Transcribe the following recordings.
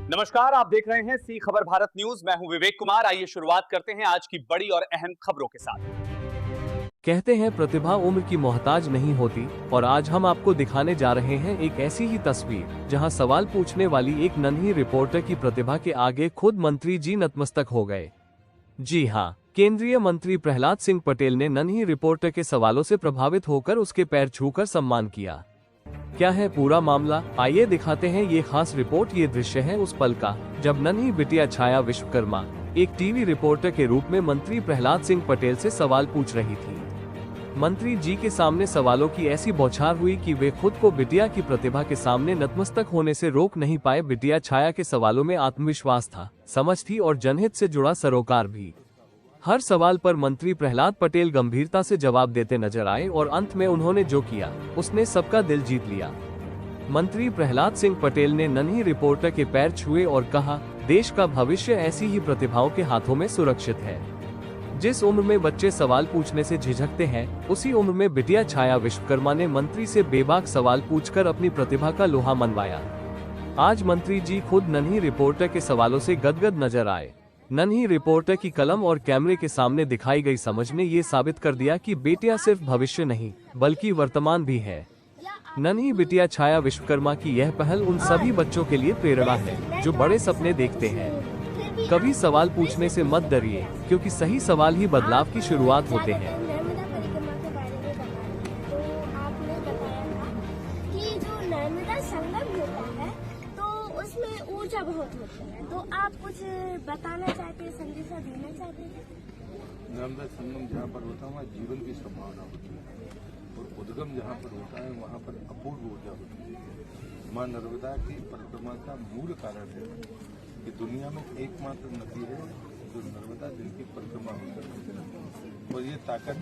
नमस्कार, आप देख रहे हैं सी खबर भारत न्यूज। मैं हूं विवेक कुमार। आइए शुरुआत करते हैं आज की बड़ी और अहम खबरों के साथ। कहते हैं प्रतिभा उम्र की मोहताज नहीं होती और आज हम आपको दिखाने जा रहे हैं एक ऐसी ही तस्वीर जहां सवाल पूछने वाली एक नन्ही रिपोर्टर की प्रतिभा के आगे खुद मंत्री जी नतमस्तक हो गए। जी हां, केंद्रीय मंत्री प्रहलाद सिंह पटेल ने नन्ही रिपोर्टर के सवालों से प्रभावित होकर उसके पैर छूकर सम्मान किया। क्या है पूरा मामला, आइए दिखाते हैं ये खास रिपोर्ट। ये दृश्य है उस पल का जब नन्ही बिटिया छाया विश्वकर्मा एक टीवी रिपोर्टर के रूप में मंत्री प्रहलाद सिंह पटेल से सवाल पूछ रही थी। मंत्री जी के सामने सवालों की ऐसी बौछार हुई कि वे खुद को बिटिया की प्रतिभा के सामने नतमस्तक होने से रोक नहीं पाए। बिटिया छाया के सवालों में आत्मविश्वास था, समझ थी और जनहित से जुड़ा सरोकार भी। हर सवाल पर मंत्री प्रहलाद पटेल गंभीरता से जवाब देते नजर आए और अंत में उन्होंने जो किया उसने सबका दिल जीत लिया। मंत्री प्रहलाद सिंह पटेल ने नन्ही रिपोर्टर के पैर छुए और कहा, देश का भविष्य ऐसी ही प्रतिभाओं के हाथों में सुरक्षित है। जिस उम्र में बच्चे सवाल पूछने से झिझकते हैं, उसी उम्र में बिटिया छाया विश्वकर्मा ने मंत्री से बेबाक सवाल पूछकर अपनी प्रतिभा का लोहा मनवाया। आज मंत्री जी खुद नन्ही रिपोर्टर के सवालों से गदगद नजर आए। नन्ही रिपोर्टर की कलम और कैमरे के सामने दिखाई गई समझ ने ये साबित कर दिया कि बेटियां सिर्फ भविष्य नहीं बल्कि वर्तमान भी है। नन्ही बिटिया छाया विश्वकर्मा की यह पहल उन सभी बच्चों के लिए प्रेरणा है जो बड़े सपने देखते हैं। कभी सवाल पूछने से मत डरिए, क्योंकि सही सवाल ही बदलाव की शुरुआत होते हैं। ऊर्जा बहुत होती है, तो आप कुछ बताना चाहते हैं, संदेशा देना चाहते हैं? नर्मदा संगम जहाँ पर होता है वहाँ जीवन की संभावना होती है और उद्गम जहाँ पर होता है वहाँ पर अपूर्व ऊर्जा होती है। माँ नर्मदा की परिक्रमा का मूल कारण है कि दुनिया में एकमात्र नदी है जो नर्मदा जिनकी परिक्रमा होती है और ये ताकत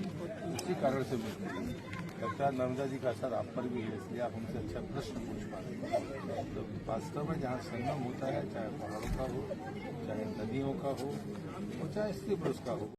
उसी कारण से मिलती है। लगता है नर्मदा जी का असर आप पर भी है, इसलिए आप हमसे अच्छा प्रश्न पूछ पा रहे हैं। तो वास्तव में जहाँ संगम होता है, चाहे पहाड़ों का हो, चाहे नदियों का हो, चाहे स्त्री पुरुष का हो।